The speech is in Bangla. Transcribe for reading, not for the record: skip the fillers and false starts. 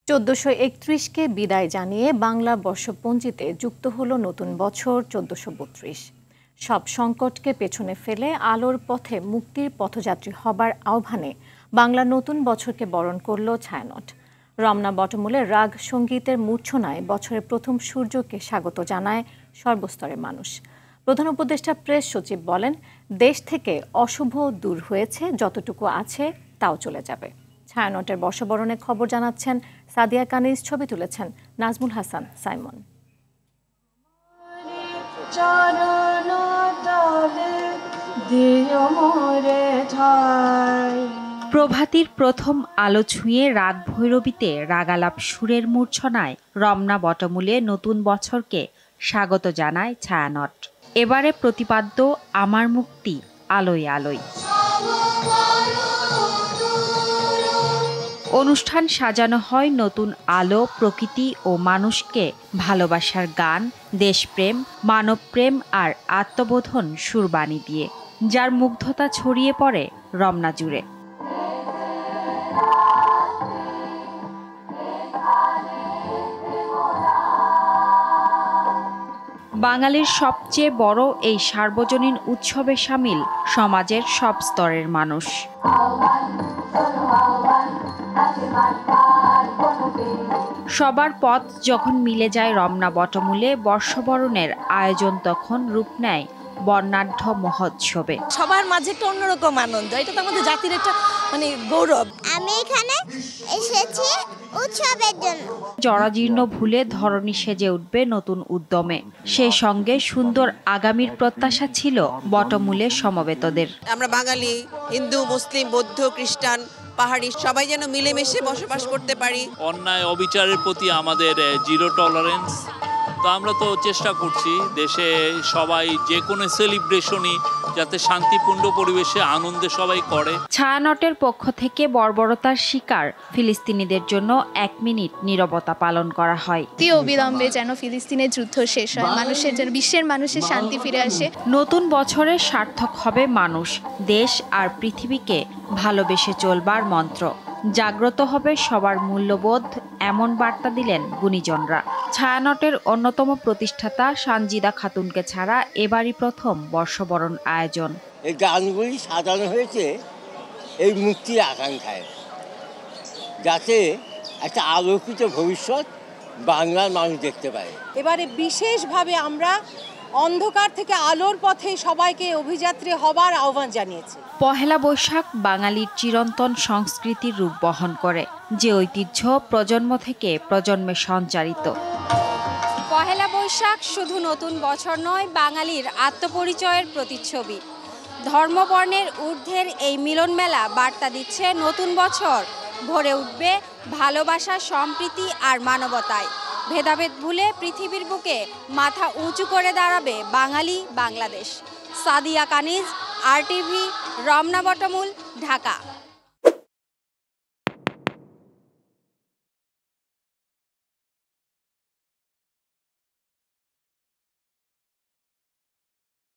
1431কে বিদায় জানিয়ে বাংলা বর্ষপঞ্জিতে যুক্ত হলো নতুন বছর 1432। সব সংকটকে পেছনে ফেলে আলোর পথে মুক্তির পথযাত্রী হবার আহ্বানে বাংলা নতুন বছরকে বরণ করল ছায়ানট। রমনা বটমূলে রাগ সঙ্গীতের মূর্ছনায় বছরের প্রথম সূর্যকে স্বাগত জানায় সর্বস্তরের মানুষ। প্রধান উপদেষ্টা প্রেস সচিব বলেন, দেশ থেকে অশুভ দূর হয়েছে, যতটুকু আছে তাও চলে যাবে। ছায়ানটের বর্ষবরণের খবর জানাচ্ছেন সাদিয়া কানিজ, ছবি তুলেছেন নাজমুল হাসান সাইমন। প্রভাতীর প্রথম আলো ছুঁয়ে রাগ ভৈরবীতে রাগালাপ সুরের মূর্ছনায় রমনা বটমূলে নতুন বছরকে স্বাগত জানায় ছায়ানট। এবারে প্রতিপাদ্য আমার মুক্তি আলোয় আলোয়। অনুষ্ঠান সাজানো হয় নতুন আলো, প্রকৃতি ও মানুষকে ভালোবাসার গান, দেশপ্রেম, মানবপ্রেম আর আত্মবোধন সুরবাণী দিয়ে, যার মুগ্ধতা ছড়িয়ে পড়ে রমনা জুড়ে। বাঙালির সবচেয়ে বড় এই সার্বজনীন উৎসবে শামিল সমাজের সব স্তরের মানুষ। সবার পথ যখন মিলে যায় রমনা বটমূলে, বর্ষবরণের আয়োজন তখন রূপ নেয় বর্ণাঢ্য মহোৎসবে। সবার মাঝে একটা অন্যরকম আনন্দ, এটা তো আমাদের জাতির একটা গৌরব। আমি এখানে এসেছি উৎসবের জন্য। জরাজীর্ণ ভুলে ধরণী সেজে উঠবে নতুন উদ্যমে, সেই সঙ্গে সুন্দর আগামীর প্রত্যাশা ছিল বটমূলে সমবেতদের। আমরা বাঙালি, হিন্দু, মুসলিম, বৌদ্ধ, খ্রিস্টান, পাহাড়ি সবাই যেন মিলেমিশে বসবাস করতে পারি। অন্যায় অবিচারের প্রতি আমাদের জিরো টলারেন্স। তো আমরা তো চেষ্টা করছি দেশে সবাই যে কোনো সেলিব্রেশনই যাতে শান্তিপূর্ণ পরিবেশে আনন্দে সবাই করে। ছায়ানটের পক্ষ থেকে বর্বরতার শিকার ফিলিস্তিনিদের জন্য 1 মিনিট নীরবতা পালন করা হয়। অবিলম্বে যেন ফিলিস্তিনের যুদ্ধ শেষ হয়, মানুষের যেন বিশ্বের মানুষের শান্তি ফিরে আসে। নতুন বছরে সার্থক হবে মানুষ, দেশ আর পৃথিবীকে ভালোবেসে চলবার মন্ত্র। জাগ্রত হবে সবার মূল্যবোধ, এমন বার্তা দিলেন গুণীজনরা। ছায়ানটের অন্যতম প্রতিষ্ঠাতা সানজিদা খাতুনকে ছাড়া এবারই প্রথম বর্ষবরণ আয়োজন। এই গানগুলি সাজানো হয়েছে এই মুক্তির আকাঙ্ক্ষায়, যাতে একটা আলোকিত ভবিষ্যৎ বাংলার মানুষ দেখতে পায়। এবারে বিশেষভাবে আমরা অন্ধকার থেকে আলোর পথে সবাইকে অভিযাত্রী হবার আহ্বান জানিয়েছি। পহেলা বৈশাখ বাঙালির চিরন্তন সংস্কৃতির রূপ বহন করে, যে ঐতিহ্য প্রজন্ম থেকে প্রজন্মে সঞ্চারিত। পহেলা বৈশাখ শুধু নতুন বছর নয়, বাঙালির আত্মপরিচয়ের প্রতিচ্ছবি। ধর্মবর্ণের ঊর্ধ্বের এই মিলন মেলা বার্তা দিচ্ছে নতুন বছর ভরে উঠবে ভালোবাসা, সম্প্রীতি আর মানবতায়। ভেদাভেদ ভুলে পৃথিবীর বুকে মাথা উঁচু করে দাঁড়াবে বাঙালি বাংলাদেশ। সাদিয়া কানিজ, RTV, রমনা বটমূল, ঢাকা।